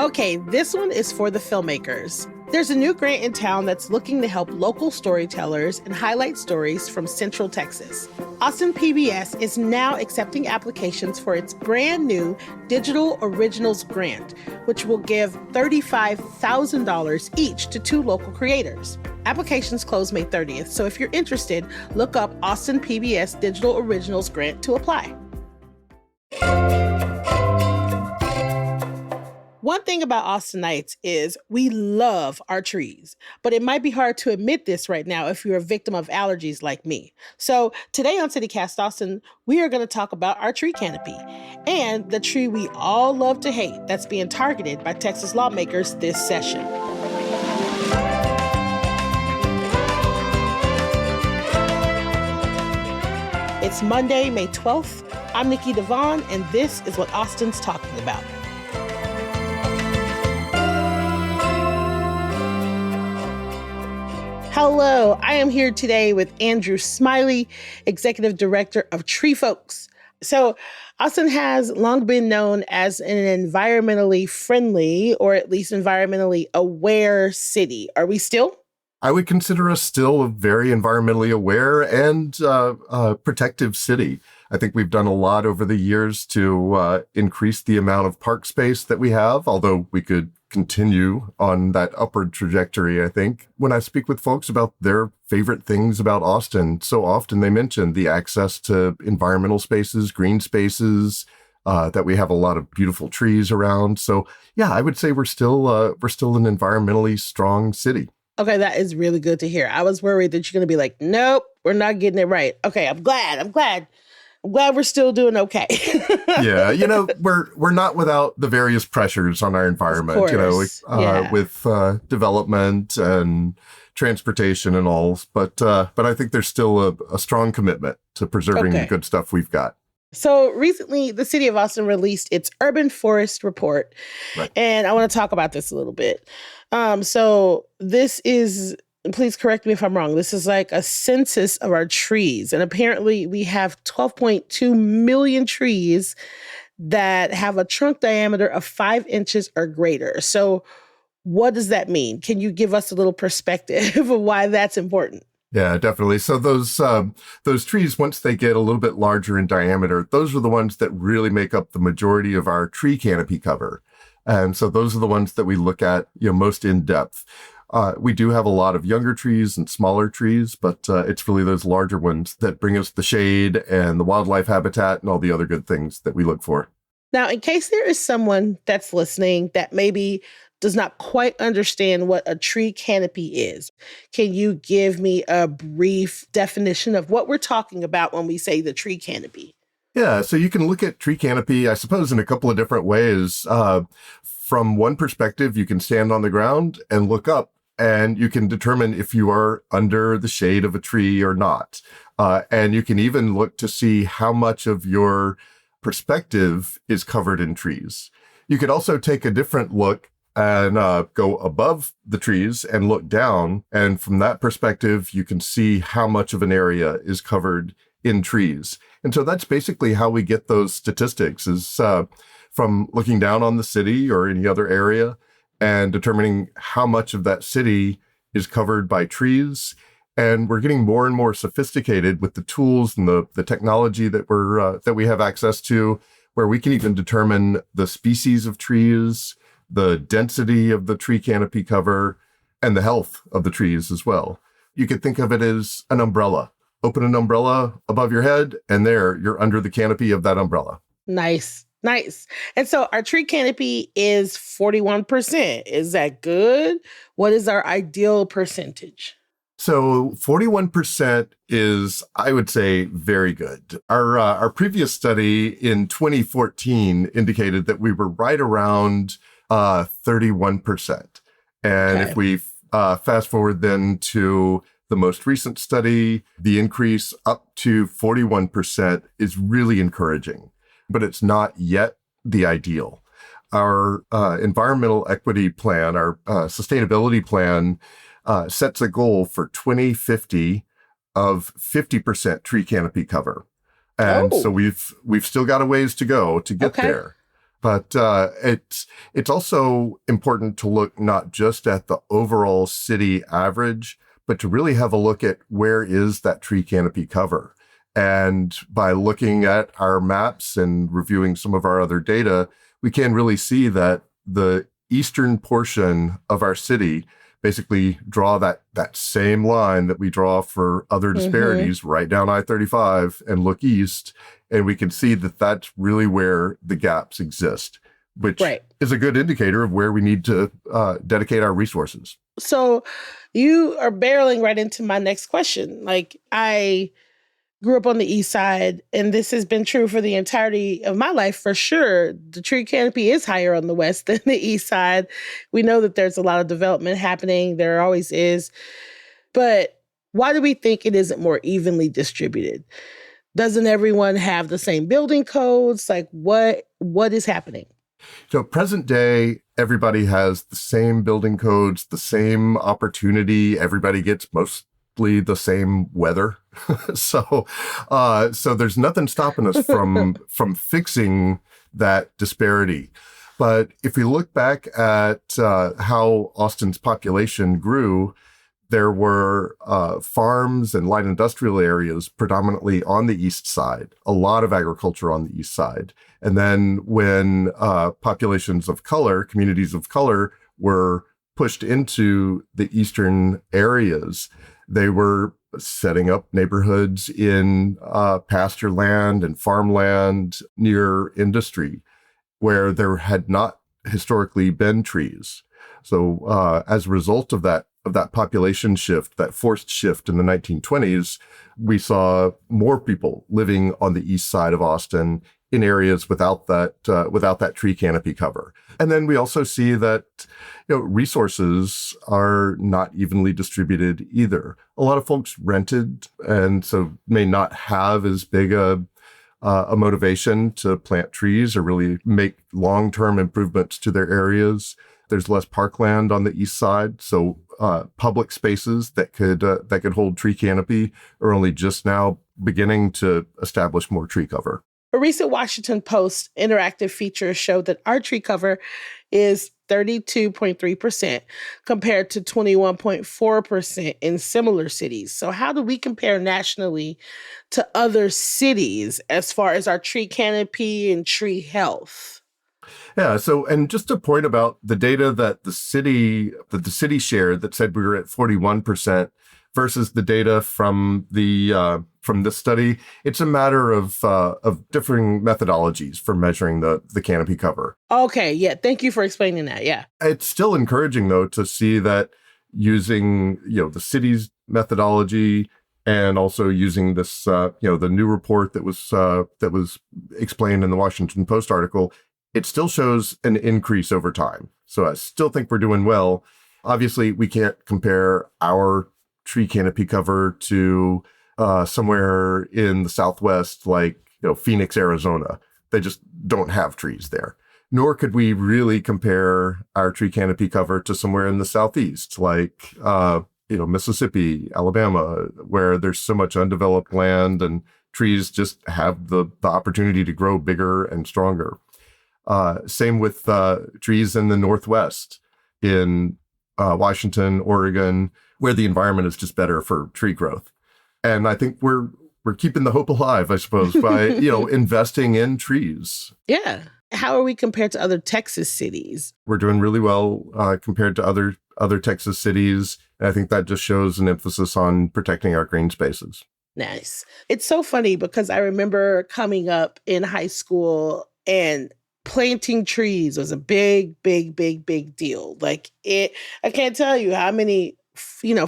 Okay, this one is for the filmmakers. There's a new grant in town that's looking to help local storytellers and highlight stories from Central Texas. Austin PBS is now accepting applications for its brand new Digital Originals Grant, which will give $35,000 each to 2 local creators. Applications close May 30th, so if you're interested, look up Austin PBS Digital Originals Grant to apply. One thing about Austinites is we love our trees, but it might be hard to admit this right now if you're a victim of allergies like me. So today on CityCast Austin, we are going to talk about our tree canopy and the tree we all love to hate that's being targeted by Texas lawmakers this session. It's Monday, May 12th. I'm Nikki Devon, and this is what Austin's talking about. Hello, I am here today with Andrew Smiley, Executive Director of Tree Folks. So Austin has long been known as an environmentally friendly, or at least environmentally aware city. Are we still? I would consider us still a very environmentally aware and protective city. I think we've done a lot over the years to increase the amount of park space that we have, although we could continue on that upward trajectory, I think. When I speak with folks about their favorite things about Austin, so often they mention the access to environmental spaces, green spaces, that we have a lot of beautiful trees around. So yeah, I would say we're still an environmentally strong city. Okay, that is really good to hear. I was worried that you're going to be like, nope, we're not getting it right. Okay, I'm glad we're still doing okay. Yeah, we're not without the various pressures on our environment, with development and transportation and all. But I think there's still a strong commitment to preserving the good stuff we've got. So recently, the city of Austin released its urban forest report, right. And I want to talk about this a little bit. So this is, please correct me if I'm wrong, this is like a census of our trees. And apparently we have 12.2 million trees that have a trunk diameter of 5 inches or greater. So what does that mean? Can you give us a little perspective of why that's important? Yeah, definitely. So those trees, once they get a little bit larger in diameter, those are the ones that really make up the majority of our tree canopy cover. And so those are the ones that we look at, most in depth. We do have a lot of younger trees and smaller trees, but it's really those larger ones that bring us the shade and the wildlife habitat and all the other good things that we look for. Now, in case there is someone that's listening that maybe does not quite understand what a tree canopy is, can you give me a brief definition of what we're talking about when we say the tree canopy? Yeah, so you can look at tree canopy, I suppose, in a couple of different ways. From one perspective, you can stand on the ground and look up, and you can determine if you are under the shade of a tree or not. And you can even look to see how much of your perspective is covered in trees. You could also take a different look and go above the trees and look down. And from that perspective, you can see how much of an area is covered in trees. And so that's basically how we get those statistics, is from looking down on the city or any other area and determining how much of that city is covered by trees. And we're getting more and more sophisticated with the tools and the technology that we have access to, where we can even determine the species of trees, the density of the tree canopy cover, and the health of the trees as well. You could think of it as an umbrella. Open an umbrella above your head, and there you're under the canopy of that umbrella. Nice. And so our tree canopy is 41%. Is that good? What is our ideal percentage? So 41% is, I would say, very good. Our previous study in 2014 indicated that we were right around 31%. And if we fast forward then to the most recent study, the increase up to 41% is really encouraging, but it's not yet the ideal. Our environmental equity plan, our sustainability plan, sets a goal for 2050 of 50% tree canopy cover. And so we've still got a ways to go to get there. But it's also important to look not just at the overall city average, but to really have a look at where is that tree canopy cover. And by looking at our maps and reviewing some of our other data, we can really see that the eastern portion of our city basically draw that same line that we draw for other disparities right down I-35 and look east. And we can see that that's really where the gaps exist, which is a good indicator of where we need to dedicate our resources. So you are barreling right into my next question. Like, I grew up on the east side, and this has been true for the entirety of my life, for sure. The tree canopy is higher on the west than the east side. We know that there's a lot of development happening. There always is. But why do we think it isn't more evenly distributed? Doesn't everyone have the same building codes? Like, what is happening? So present day, everybody has the same building codes, the same opportunity. Everybody gets mostly the same weather. So there's nothing stopping us from fixing that disparity. But if we look back at how Austin's population grew, there were farms and light industrial areas predominantly on the east side, a lot of agriculture on the east side. And then when populations of color, communities of color, were pushed into the eastern areas, they were setting up neighborhoods in pasture land and farmland near industry where there had not historically been trees. So as a result of that population shift, that forced shift in the 1920s, we saw more people living on the east side of Austin in areas without that tree canopy cover. And then we also see that resources are not evenly distributed either. A lot of folks rented and so may not have as big a motivation to plant trees or really make long-term improvements to their areas. There's less parkland on the east side, so public spaces that could hold tree canopy are only just now beginning to establish more tree cover. A recent Washington Post interactive feature showed that our tree cover is 32.3% compared to 21.4% in similar cities. So how do we compare nationally to other cities as far as our tree canopy and tree health? Yeah. So, and just a point about the data that the city shared that said we were at 41% versus the data from this study, it's a matter of differing methodologies for measuring the canopy cover. Okay. Yeah. Thank you for explaining that. Yeah. It's still encouraging though to see that using the city's methodology and also using this the new report that was explained in the Washington Post article, it still shows an increase over time. So I still think we're doing well. Obviously, we can't compare our tree canopy cover to somewhere in the Southwest, like Phoenix, Arizona. They just don't have trees there. Nor could we really compare our tree canopy cover to somewhere in the Southeast, like Mississippi, Alabama, where there's so much undeveloped land and trees just have the opportunity to grow bigger and stronger. Same with trees in the Northwest, in Washington, Oregon, where the environment is just better for tree growth. And I think we're keeping the hope alive, I suppose, by investing in trees. Yeah. How are we compared to other Texas cities? We're doing really well compared to other Texas cities. And I think that just shows an emphasis on protecting our green spaces. Nice. It's so funny because I remember coming up in high school and planting trees was a big deal. Like I can't tell you how many,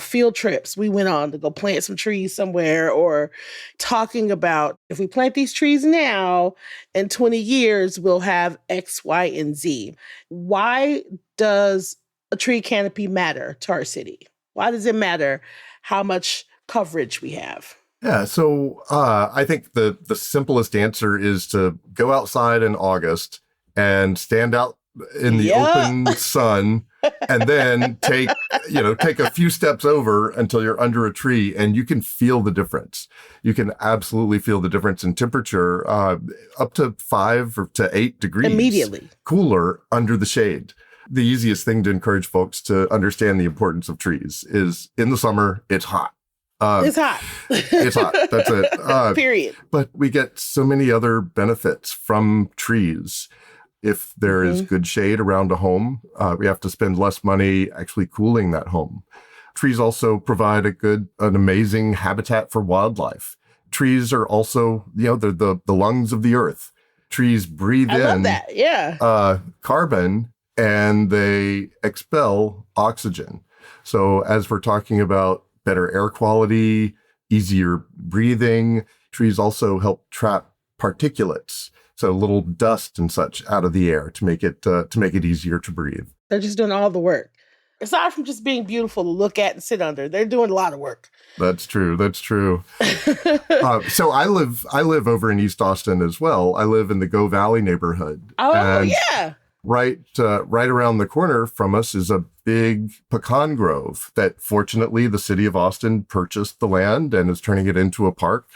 field trips we went on to go plant some trees somewhere, or talking about if we plant these trees now, in 20 years, we'll have X, Y, and Z. Why does a tree canopy matter to our city? Why does it matter how much coverage we have? Yeah, so I think the simplest answer is to go outside in August and stand out in the open sun, and then take a few steps over until you're under a tree, and you can feel the difference. You can absolutely feel the difference in temperature, up to 5 or to 8 degrees immediately cooler under the shade. The easiest thing to encourage folks to understand the importance of trees is in the summer, it's hot. It's hot. It's hot. That's it. Period. But we get so many other benefits from trees. If there is good shade around a home, we have to spend less money actually cooling that home. Trees also provide an amazing habitat for wildlife. Trees are also, they're the lungs of the earth. Trees breathe I love that. Yeah. Carbon, and they expel oxygen. So as we're talking about better air quality, easier breathing, trees also help trap particulates. So little dust and such out of the air to make it easier to breathe. They're just doing all the work. Aside from just being beautiful to look at and sit under, they're doing a lot of work. That's true. So I live over in East Austin as well. I live in the Go Valley neighborhood. Oh, yeah. Right around the corner from us is a big pecan grove that fortunately the city of Austin purchased the land and is turning it into a park.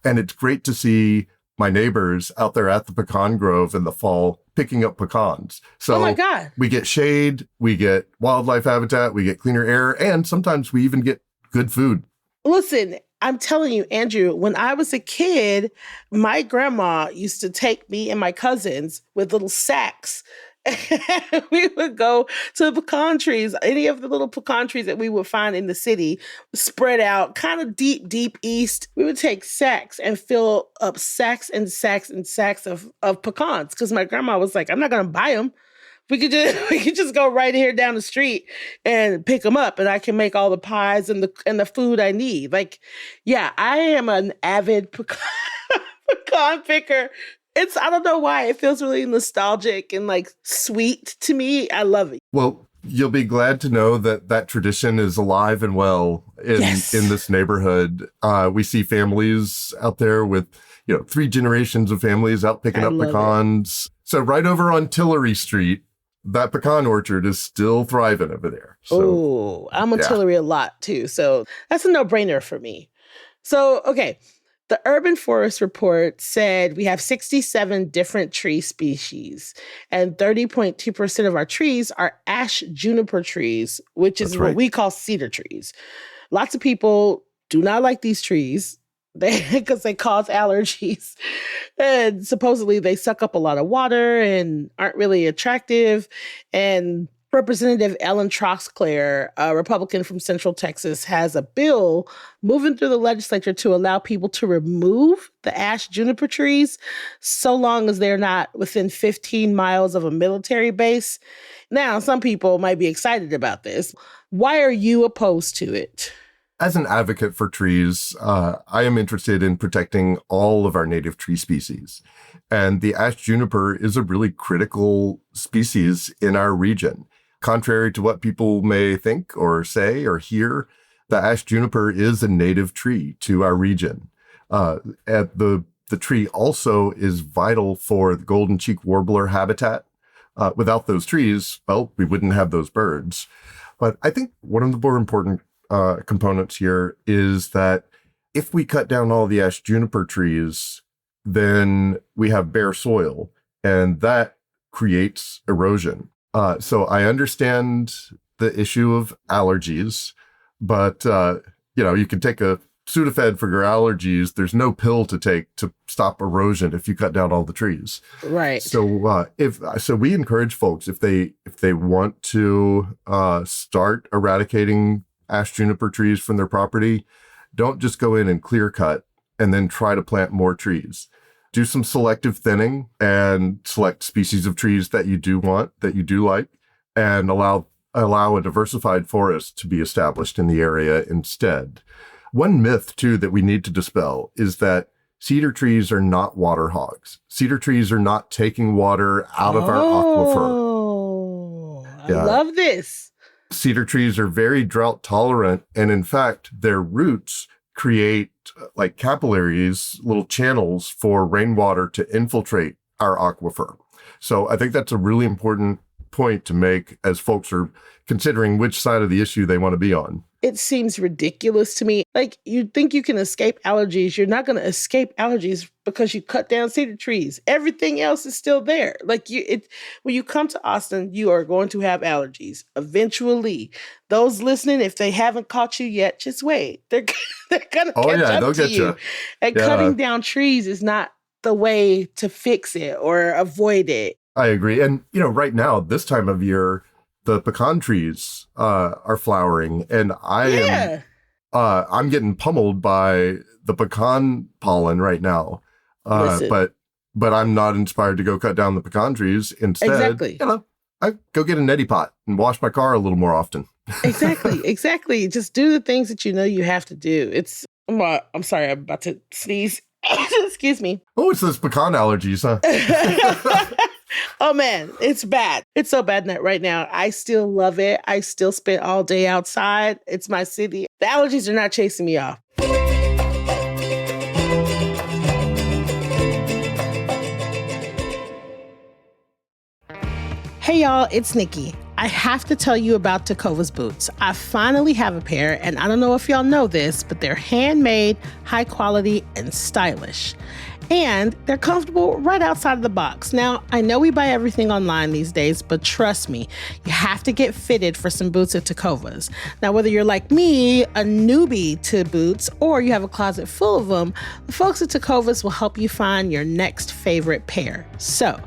And it's great to see my neighbors out there at the pecan grove in the fall picking up pecans. So oh my God. We get shade, we get wildlife habitat, we get cleaner air, and sometimes we even get good food. Listen, I'm telling you, Andrew, when I was a kid, my grandma used to take me and my cousins with little sacks. We would go to the pecan trees, any of the little pecan trees that we would find in the city, spread out kind of deep east. We would take sacks and fill up sacks and sacks and sacks of pecans because my grandma was like, I'm not going to buy them. We could just go right here down the street and pick them up, and I can make all the pies and the food I need. Like, yeah, I am an avid pecan picker. I don't know why, it feels really nostalgic and like sweet to me. I love it. Well, you'll be glad to know that tradition is alive and well in this neighborhood. We see families out there with 3 generations of families out picking up pecans. So right over on Tillery Street, that pecan orchard is still thriving over there. So, oh, I'm on Tillery a lot too. So that's a no-brainer for me. So, okay. The Urban Forest Report said we have 67 different tree species, and 30.2% of our trees are ash juniper trees, which is what we call cedar trees. Lots of people do not like these trees because they cause allergies. And supposedly they suck up a lot of water and aren't really attractive. And Representative Ellen Troxclair, a Republican from Central Texas, has a bill moving through the legislature to allow people to remove the ash juniper trees so long as they're not within 15 miles of a military base. Now, some people might be excited about this. Why are you opposed to it? As an advocate for trees, I am interested in protecting all of our native tree species. And the ash juniper is a really critical species in our region. Contrary to what people may think or say or hear, the ash juniper is a native tree to our region. The tree also is vital for the golden cheek warbler habitat. Without those trees, well, we wouldn't have those birds. But I think one of the more important components here is that if we cut down all the ash juniper trees, then we have bare soil, and that creates erosion. So I understand the issue of allergies, but you can take a Sudafed for your allergies. There's no pill to take to stop erosion if you cut down all the trees. Right. So we encourage folks if they want to start eradicating ash juniper trees from their property, don't just go in and clear cut and then try to plant more trees. Do some selective thinning and select species of trees that you do want, that you do like, and allow a diversified forest to be established in the area instead. One myth, too, that we need to dispel is that cedar trees are not water hogs. Cedar trees are not taking water out of our aquifer. Oh, I love this. Cedar trees are very drought tolerant, and in fact, their roots create like capillaries, little channels for rainwater to infiltrate our aquifer. So I think that's a really important good point to make as folks are considering which side of the issue they want to be on. It seems ridiculous to me. Like, you think you can escape allergies. You're not going to escape allergies because you cut down cedar trees. Everything else is still there. Like, when you come to Austin, you are going to have allergies eventually. Those listening, if they haven't caught you yet, just wait. They're going to catch up to you. And cutting down trees is not the way to fix it or avoid it. I agree. And, right now, this time of year, the pecan trees are flowering, and I'm getting pummeled by the pecan pollen right now. But I'm not inspired to go cut down the pecan trees. Instead, I go get a neti pot and wash my car a little more often. Exactly. Just do the things that you have to do. I'm sorry, I'm about to sneeze. Excuse me. Oh, it's those pecan allergies, huh? Oh man, it's bad. It's so bad right now. I still love it. I still spend all day outside. It's my city. The allergies are not chasing me off. Hey y'all, it's Nikki. I have to tell you about Tecovas boots. I finally have a pair, and I don't know if y'all know this, but they're handmade, high quality, and stylish. And they're comfortable right outside of the box. Now, I know we buy everything online these days, but trust me, you have to get fitted for some boots at Tecovas. Now, whether you're like me, a newbie to boots, or you have a closet full of them, the folks at Tecovas will help you find your next favorite pair. So,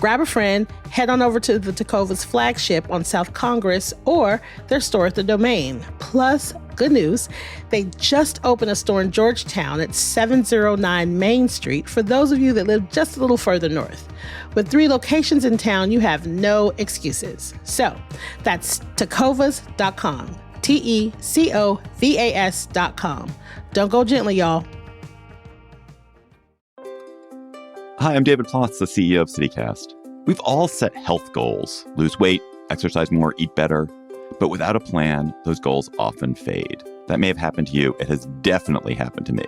grab a friend, head on over to the Tecovas flagship on South Congress or their store at the Domain. Plus, good news, they just opened a store in Georgetown at 709 Main Street for those of you that live just a little further north. With 3 locations in town, you have no excuses. So, that's tecovas.com. TECOVAS.com. Don't go gently, y'all. Hi, I'm David Plotz, the CEO of CityCast. We've all set health goals: lose weight, exercise more, eat better. But without a plan, those goals often fade. That may have happened to you. It has definitely happened to me.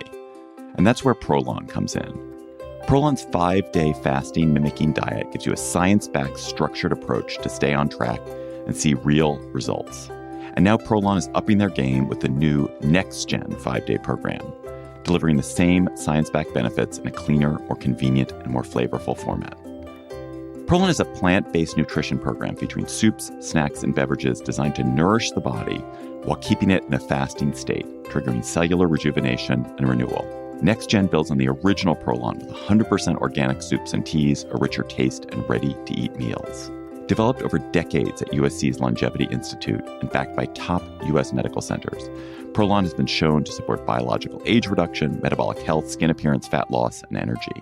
And that's where Prolon comes in. Prolon's 5-day fasting mimicking diet gives you a science-backed, structured approach to stay on track and see real results. And now Prolon is upping their game with the new Next Gen 5-day program, delivering the same science-backed benefits in a cleaner, more convenient, and more flavorful format. Prolon is a plant-based nutrition program featuring soups, snacks, and beverages designed to nourish the body while keeping it in a fasting state, triggering cellular rejuvenation and renewal. Next Gen builds on the original Prolon with 100% organic soups and teas, a richer taste, and ready-to-eat meals. Developed over decades at USC's Longevity Institute and backed by top U.S. medical centers, Prolon has been shown to support biological age reduction, metabolic health, skin appearance, fat loss, and energy.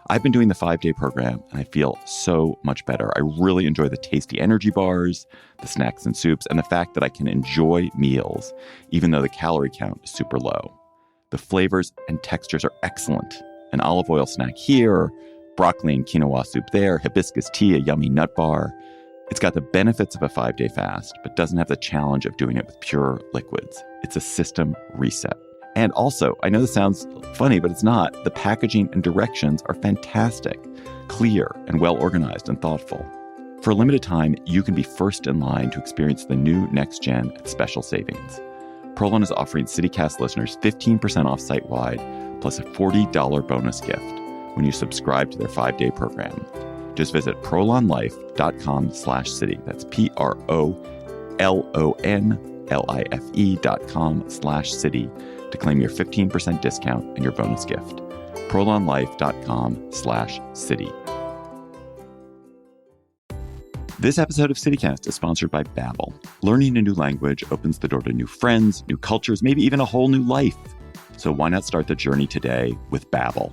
I've been doing the 5-day program, and I feel so much better. I really enjoy the tasty energy bars, the snacks and soups, and the fact that I can enjoy meals, even though the calorie count is super low. The flavors and textures are excellent. An olive oil snack here, broccoli and quinoa soup there, hibiscus tea, a yummy nut bar. It's got the benefits of a 5-day fast, but doesn't have the challenge of doing it with pure liquids. It's a system reset. And also, I know this sounds funny, but it's not. The packaging and directions are fantastic, clear, and well-organized and thoughtful. For a limited time, you can be first in line to experience the new Next Gen at special savings. Prolon is offering CityCast listeners 15% off site-wide, plus a $40 bonus gift when you subscribe to their 5-day program. Just visit prolonlife.com/city. That's PROLONLIFE.com/city to claim your 15% discount and your bonus gift. prolonlife.com/city. This episode of CityCast is sponsored by Babbel. Learning a new language opens the door to new friends, new cultures, maybe even a whole new life. So why not start the journey today with Babbel?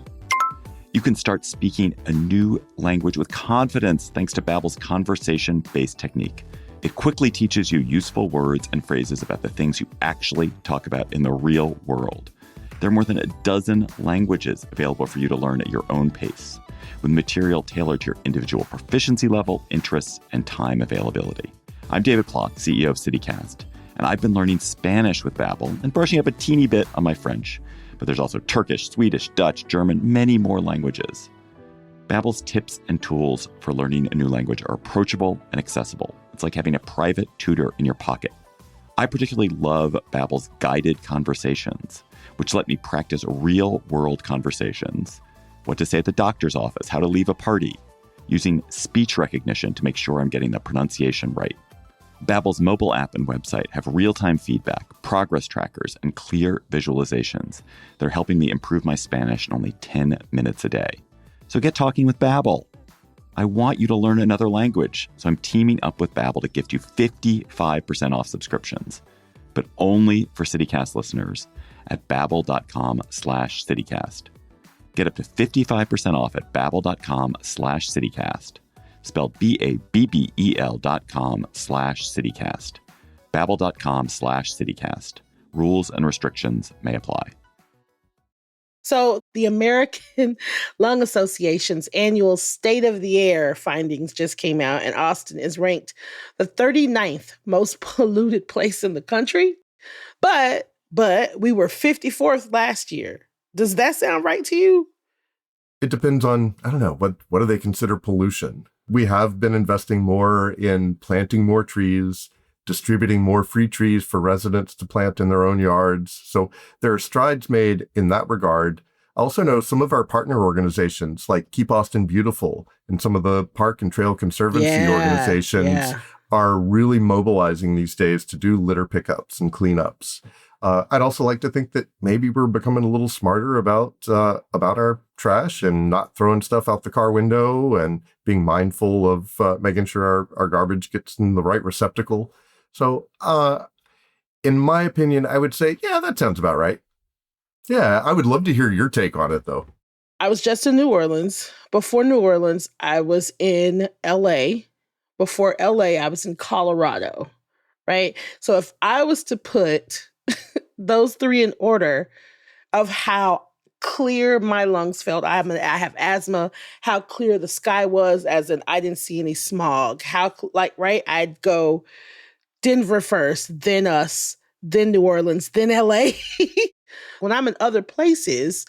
You can start speaking a new language with confidence thanks to Babbel's conversation-based technique. It quickly teaches you useful words and phrases about the things you actually talk about in the real world. There are more than a dozen languages available for you to learn at your own pace, with material tailored to your individual proficiency level, interests, and time availability. I'm David Plotz, CEO of CityCast, and I've been learning Spanish with Babbel and brushing up a teeny bit on my French. But there's also Turkish, Swedish, Dutch, German, many more languages. Babbel's tips and tools for learning a new language are approachable and accessible. It's like having a private tutor in your pocket. I particularly love Babbel's guided conversations, which let me practice real-world conversations. What to say at the doctor's office, how to leave a party, using speech recognition to make sure I'm getting the pronunciation right. Babbel's mobile app and website have real-time feedback, progress trackers, and clear visualizations. They're helping me improve my Spanish in only 10 minutes a day. So get talking with Babbel. I want you to learn another language, so I'm teaming up with Babbel to gift you 55% off subscriptions, but only for CityCast listeners at babbel.com/CityCast. Get up to 55% off at babbel.com/CityCast. Spelled BABBEL.com/CityCast. Babbel.com/CityCast. Rules and restrictions may apply. So the American Lung Association's annual State of the Air findings just came out, and Austin is ranked the 39th most polluted place in the country. But we were 54th last year. Does that sound right to you? It depends on, I don't know, what do they consider pollution? We have been investing more in planting more trees, distributing more free trees for residents to plant in their own yards. So there are strides made in that regard. I also know some of our partner organizations like Keep Austin Beautiful and some of the park and trail conservancy organizations are really mobilizing these days to do litter pickups and cleanups. I'd also like to think that maybe we're becoming a little smarter about our trash and not throwing stuff out the car window and being mindful of making sure our garbage gets in the right receptacle. So in my opinion, I would say, yeah, that sounds about right. Yeah, I would love to hear your take on it, though. I was just in New Orleans. Before New Orleans, I was in LA. Before LA, I was in Colorado, right? So if I was to put those three in order of how clear my lungs felt, I have asthma, how clear the sky was, as in I didn't see any smog, right? I'd go Denver first, then us, then New Orleans, then LA. When I'm in other places,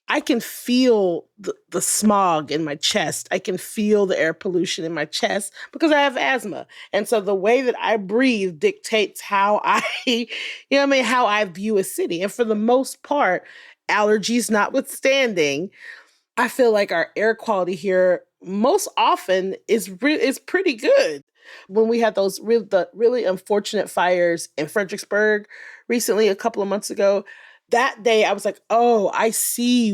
I can feel the smog in my chest. I can feel the air pollution in my chest because I have asthma. And so the way that I breathe dictates how how I view a city. And for the most part, allergies notwithstanding, I feel like our air quality here most often is pretty good. When we had those really unfortunate fires in Fredericksburg recently, a couple of months ago, that day I was like, oh, I see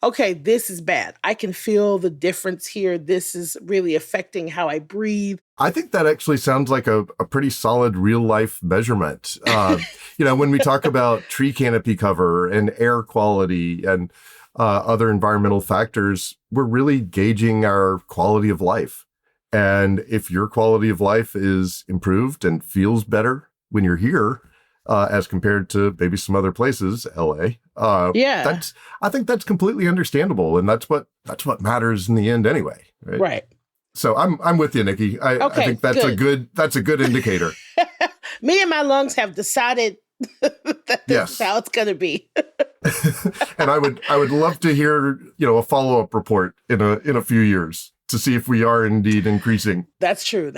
okay, this is bad. I can feel the difference here. This is really affecting how I breathe. I think that actually sounds like a pretty solid real life measurement. When we talk about tree canopy cover and air quality and other environmental factors, we're really gauging our quality of life. And if your quality of life is improved and feels better when you're here, as compared to maybe some other places, LA, I think that's completely understandable, and that's what matters in the end, anyway. Right. So I'm with you, Nikki. I think that's a good indicator. Me and my lungs have decided that this is how it's going to be. And I would love to hear a follow-up report in a few years to see if we are indeed increasing. That's true.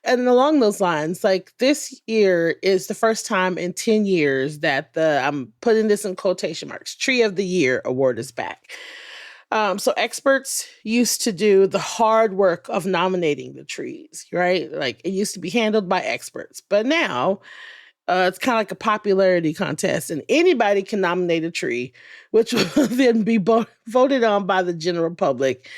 And along those lines, this year is the first time in 10 years that I'm putting this in quotation marks, Tree of the Year award is back. So experts used to do the hard work of nominating the trees, right? It used to be handled by experts, but now it's kind of like a popularity contest, and anybody can nominate a tree, which will then be voted on by the general public.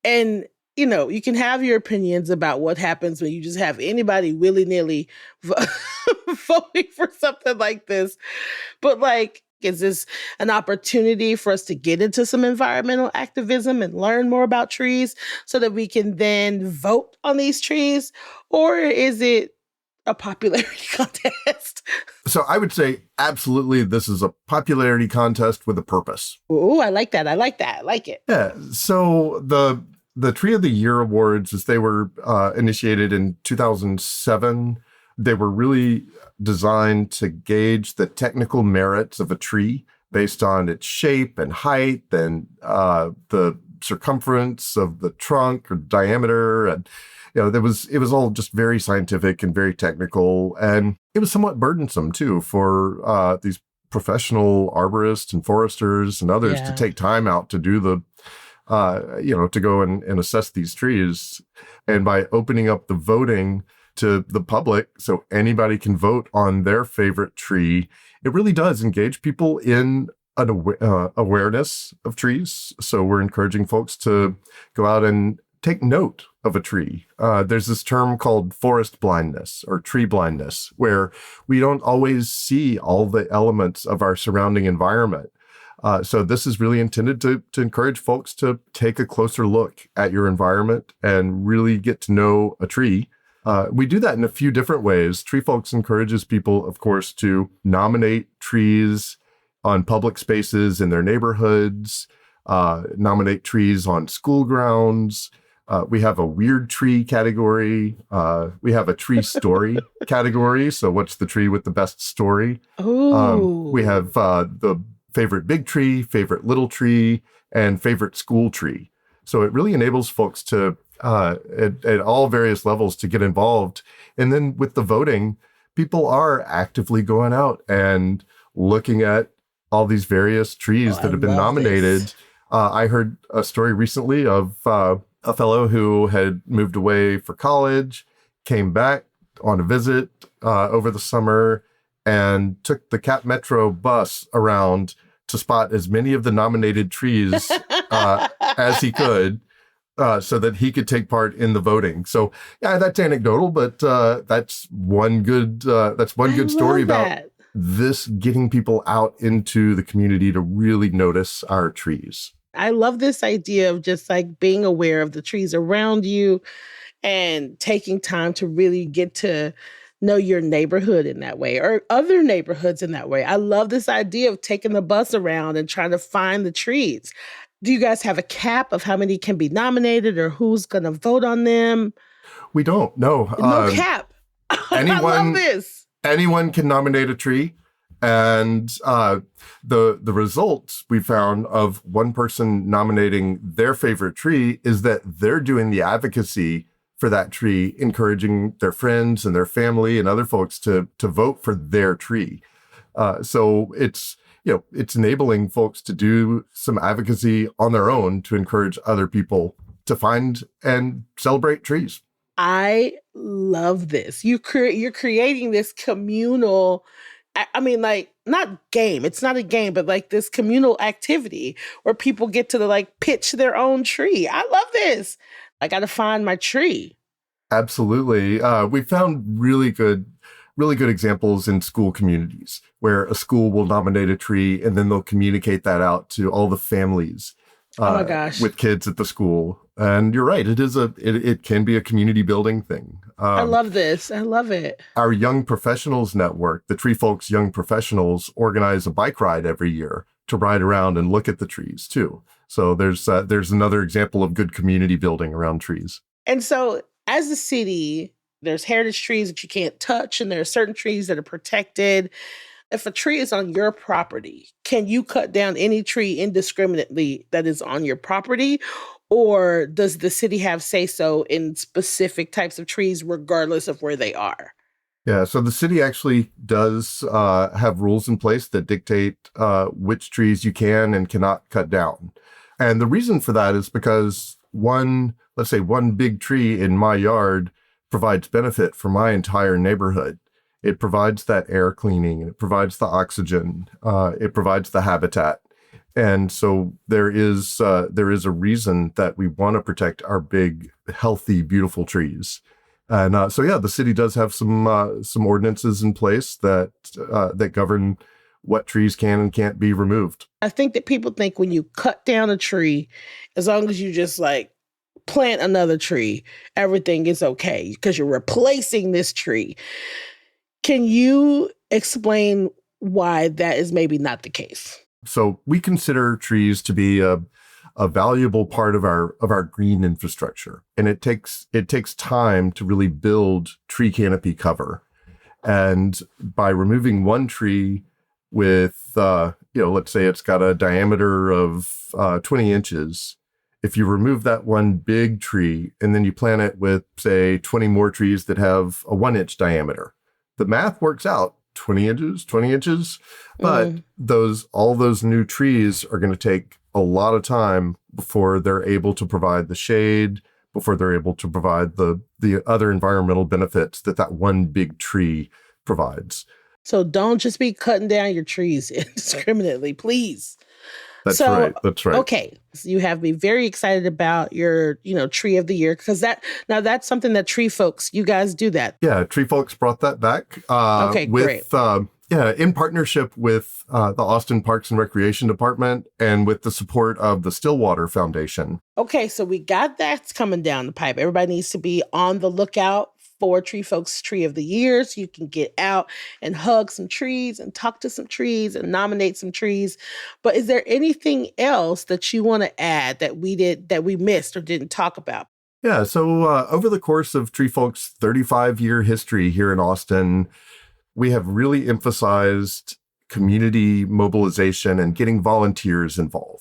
And, you can have your opinions about what happens when you just have anybody willy-nilly voting for something like this. But is this an opportunity for us to get into some environmental activism and learn more about trees so that we can then vote on these trees? Or is it a popularity contest? So I would say absolutely this is a popularity contest with a purpose. Ooh, I like that. I like it. Yeah. So the Tree of the Year awards, as they were initiated in 2007, they were really designed to gauge the technical merits of a tree based on its shape and height and the circumference of the trunk or diameter. And, it was all just very scientific and very technical. And it was somewhat burdensome too for these professional arborists and foresters and others to take time out to do to go and assess these trees. And by opening up the voting to the public, so anybody can vote on their favorite tree, it really does engage people in an awareness of trees. So we're encouraging folks to go out and take note of a tree. There's this term called forest blindness or tree blindness, where we don't always see all the elements of our surrounding environment. So this is really intended to encourage folks to take a closer look at your environment and really get to know a tree. We do that in a few different ways. Tree Folks encourages people, of course, to nominate trees on public spaces in their neighborhoods, nominate trees on school grounds. We have a weird tree category. We have a tree story category. So what's the tree with the best story? We have the favorite big tree, favorite little tree, and favorite school tree. So it really enables folks to, at all various levels, to get involved. And then with the voting, people are actively going out and looking at all these various trees that have been nominated. I heard a story recently of a fellow who had moved away for college, came back on a visit over the summer, and took the Cap Metro bus around to spot as many of the nominated trees as he could, so that he could take part in the voting. So, yeah, that's anecdotal, but that's one good story about this getting people out into the community to really notice our trees. I love this idea of just like being aware of the trees around you and taking time to really get to know your neighborhood in that way or other neighborhoods in that way. I love this idea of taking the bus around and trying to find the trees. Do you guys have a cap of how many can be nominated or who's going to vote on them? We don't. No. No cap. I love this. Anyone can nominate a tree. And the results we found of one person nominating their favorite tree is that they're doing the advocacy for that tree, encouraging their friends and their family and other folks to vote for their tree. So it's enabling folks to do some advocacy on their own to encourage other people to find and celebrate trees. I love this. You're creating this communal, I mean, like, not game. It's not a game, but like this communal activity where people get to like pitch their own tree. I love this. I got to find my tree. Absolutely. We found really good examples in school communities where a school will nominate a tree and then they'll communicate that out to all the families oh my gosh. With kids at the school. And you're right. It can be a community building thing. I love this. I love it. Our Young Professionals Network, the Tree Folks Young Professionals, organize a bike ride every year to ride around and look at the trees too. So there's another example of good community building around trees. And so as a city, there's heritage trees that you can't touch, and there are certain trees that are protected. If a tree is on your property, can you cut down any tree indiscriminately that is on your property? Or does the city have say-so in specific types of trees, regardless of where they are? Yeah, so the city actually does have rules in place that dictate which trees you can and cannot cut down. And the reason for that is because let's say one big tree in my yard provides benefit for my entire neighborhood. It provides that air cleaning, it provides the oxygen, it provides the habitat. And so there is a reason that we want to protect our big, healthy, beautiful trees. And the city does have some ordinances in place that govern what trees can and can't be removed. I think that people think when you cut down a tree, as long as you just like plant another tree, everything is okay because you're replacing this tree. Can you explain why that is maybe not the case? So we consider trees to be a valuable part of our green infrastructure, and it takes time to really build tree canopy cover. And by removing one tree, with, let's say it's got a diameter of 20 inches. If you remove that one big tree and then you plant it with, say, 20 more trees that have a 1-inch diameter, the math works out. 20 inches, but all those new trees are going to take a lot of time before they're able to provide the shade, before they're able to provide the other environmental benefits that one big tree provides. So don't just be cutting down your trees indiscriminately, please. That's right. Okay. So you have me very excited about your, tree of the year, because that's something that Tree Folks, you guys do that. Yeah. Tree Folks brought that back. Okay, great. In partnership with the Austin Parks and Recreation Department and with the support of the Stillwater Foundation. Okay. So we got that coming down the pipe. Everybody needs to be on the lookout for Tree Folks Tree of the Year, so you can get out and hug some trees and talk to some trees and nominate some trees. But is there anything else that you want to add that we missed or didn't talk about? Yeah, so over the course of Tree Folks' 35-year history here in Austin, we have really emphasized community mobilization and getting volunteers involved.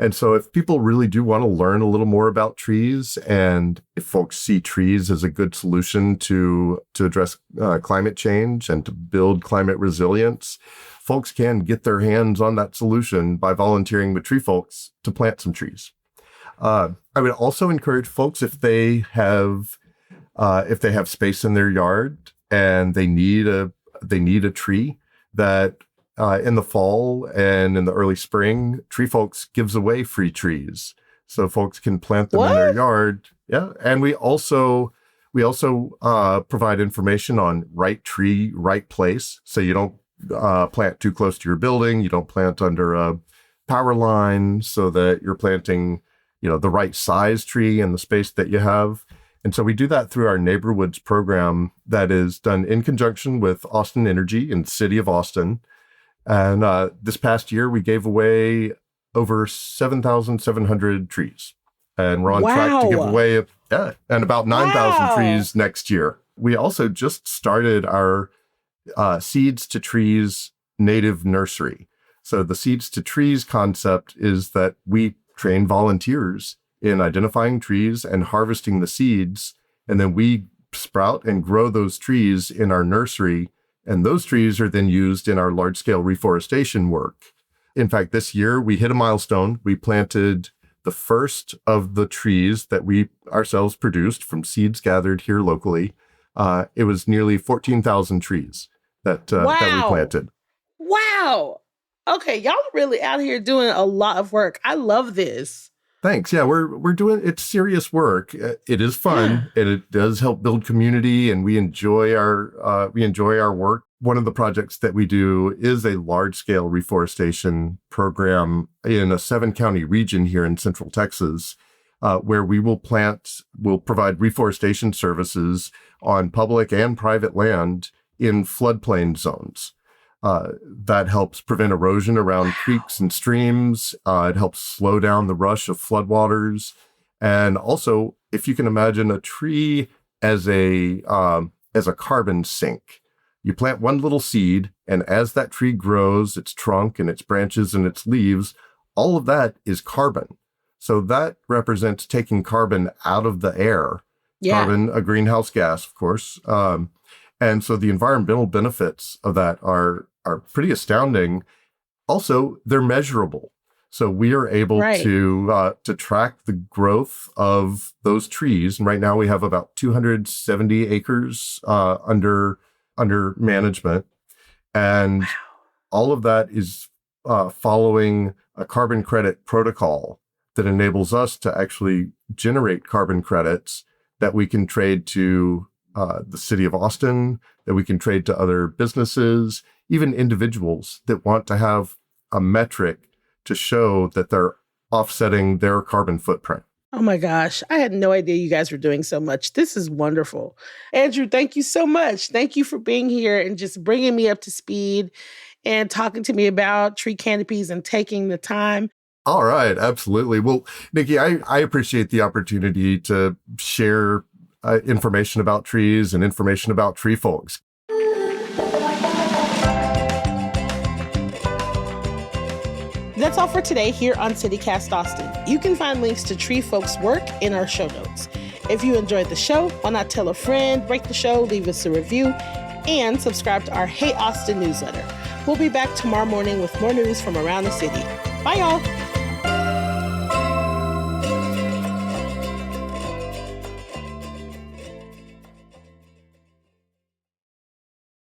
And so if people really do want to learn a little more about trees, and if folks see trees as a good solution to address climate change and to build climate resilience, folks can get their hands on that solution by volunteering with Tree Folks to plant some trees. I would also encourage folks, if they have space in their yard and they need a tree, that in the fall and in the early spring, Tree Folks gives away free trees, so folks can plant them in their yard. Yeah, and we also provide information on right tree, right place. So you don't plant too close to your building. You don't plant under a power line, so that you're planting, the right size tree in the space that you have. And so we do that through our Neighborwoods program that is done in conjunction with Austin Energy and City of Austin. And this past year, we gave away over 7,700 trees. And we're on track to give away and about 9,000 trees next year. We also just started our Seeds to Trees native nursery. So the Seeds to Trees concept is that we train volunteers in identifying trees and harvesting the seeds, and then we sprout and grow those trees in our nursery. And those trees are then used in our large-scale reforestation work. In fact, this year we hit a milestone. We planted the first of the trees that we ourselves produced from seeds gathered here locally. It was nearly 14,000 trees that we planted. Wow. Okay, y'all are really out here doing a lot of work. I love this. Thanks. Yeah, we're doing, it's serious work. It is fun, and it does help build community, and we enjoy our work. One of the projects that we do is a large-scale reforestation program in a 7-county region here in Central Texas, where we'll provide reforestation services on public and private land in floodplain zones. That helps prevent erosion around creeks and streams. It helps slow down the rush of floodwaters. And also, if you can imagine a tree as a carbon sink, you plant one little seed, and as that tree grows, its trunk and its branches and its leaves, all of that is carbon. So that represents taking carbon out of the air. Yeah. Carbon, a greenhouse gas, of course. And so the environmental benefits of that are pretty astounding. Also, they're measurable. So we are able to track the growth of those trees. And right now we have about 270 acres under management. And all of that is following a carbon credit protocol that enables us to actually generate carbon credits that we can trade to the City of Austin, that we can trade to other businesses, even individuals that want to have a metric to show that they're offsetting their carbon footprint. Oh my gosh, I had no idea you guys were doing so much. This is wonderful. Andrew, thank you so much. Thank you for being here and just bringing me up to speed and talking to me about tree canopies and taking the time. All right, absolutely. Well, Nikki, I appreciate the opportunity to share information about trees and information about Tree Folks. that's all for today here on CityCast Austin. You can find links to Tree Folks' work in our show notes. If you enjoyed the show, why not tell a friend, rate the show, leave us a review, and subscribe to our Hey Austin newsletter. We'll be back tomorrow morning with more news from around the city. Bye, y'all.